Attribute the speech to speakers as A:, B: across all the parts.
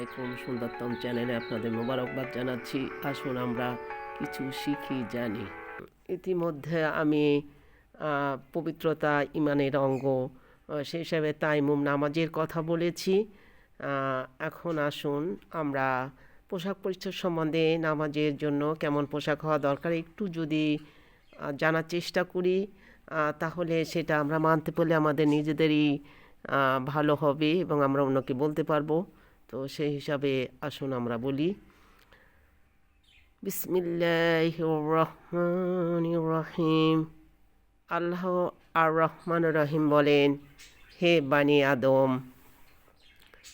A: আলাইকুম। সুন্দরতম চ্যানেলে আপনাদের মোবারকবাদ জানাচ্ছি। আসুন আমরা কিছু শিখি জানি। ইতিমধ্যে আমি পবিত্রতা ইমানের অঙ্গ সেই হিসাবে তায়াম্মুম নামাজের কথা বলেছি। এখন আসুন আমরা পোশাক পরিচ্ছদ সম্বন্ধে, নামাজের জন্য কেমন পোশাক হওয়া দরকার একটু যদি জানার চেষ্টা করি, তাহলে সেটা আমরা মানতে পারলে আমাদের নিজেদেরই ভালো হবে এবং আমরা অন্যকে বলতে পারবো। তো সেই হিসাবে আসুন আমরা বলি, বিসমিল্লাহির রহমানির রহিম। আল্লাহ আর রহমান রহিম বলেন, হে বানি আদম,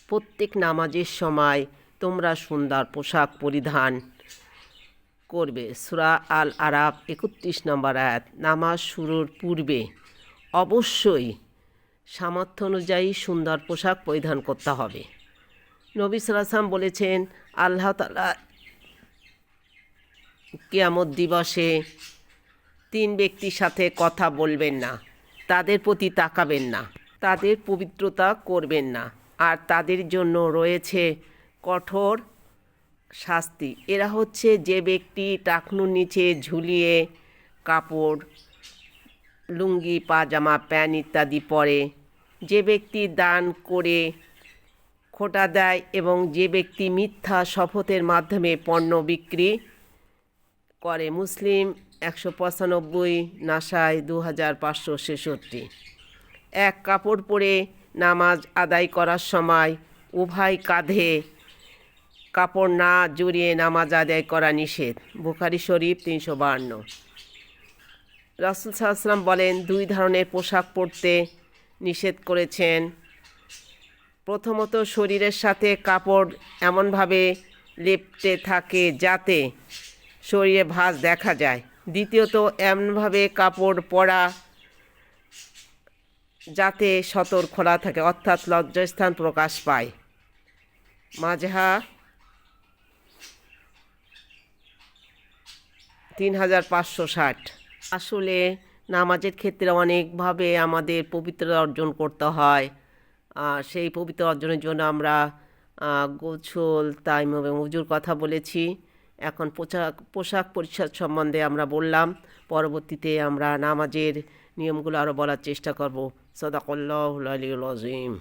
A: প্রত্যেক নামাজের সময় তোমরা সুন্দর পোশাক পরিধান করবে। সূরা আল আরাফ 31 নম্বর আয়াত। নামাজ শুরুর পূর্বে অবশ্যই সামর্থ্য অনুযায়ী সুন্দর পোশাক পরিধান করতে হবে। নবী সাল্লাল্লাহু আলাইহি ওয়াসাল্লাম বলেছেন, আল্লাহ তাআলা কিয়ামত দিবসে 3 ব্যক্তির সাথে কথা বলবেন না, তাদের প্রতি তাকাবেন না, তাদের পবিত্রতা করবেন না, আর তাদের জন্য রয়েছে কঠোর শাস্তি। এরা হচ্ছে যে ব্যক্তি টাকনুর নিচে ঝুলিয়ে কাপড়, লুঙ্গি, পাজামা, প্যান্ট ইত্যাদি পরে, যে ব্যক্তি দান করে খোটা দেয় এবং যে ব্যক্তি মিথ্যা শপথের মাধ্যমে পণ্য বিক্রি করে। মুসলিম 195, নাসাই 2566। এক কাপড় পরে নামাজ আদায় করার সময় উভয় কাঁধে কাপড় না জড়িয়ে নামাজ আদায় করা নিষেধ। বুখারী শরীফ 352। রাসূল সাল্লাল্লাহু আলাইহি ওয়াসাল্লাম বলেন, 2 ধরনের পোশাক পরতে নিষেধ করেছেন। প্রথমত, শরীরের সাথে কাপড় এমনভাবে লেপ্টে থাকে যাতে শরীরে ভাঁজ দেখা যায়। দ্বিতীয়ত, এমনভাবে কাপড় পরা যাতে সতর খোলা থাকে, অর্থাৎ লজ্জাস্থান প্রকাশ পায়। মাজহা 3560। আসলে নামাজের ক্ষেত্রে অনেকভাবে আমাদের পবিত্রতা অর্জন করতে হয়। সেই পবিত্র অর্জনের জন্য আমরা গোসল, তায়াম্মুম এবং ওযুর কথা বলেছি। এখন পোশাক পরিচ্ছদ সম্বন্ধে আমরা বললাম। পরবর্তীতে আমরা নামাজের নিয়মগুলো আরও বলার চেষ্টা করব। সাদাকাল্লাহুল আলিয়্যুল আযীম।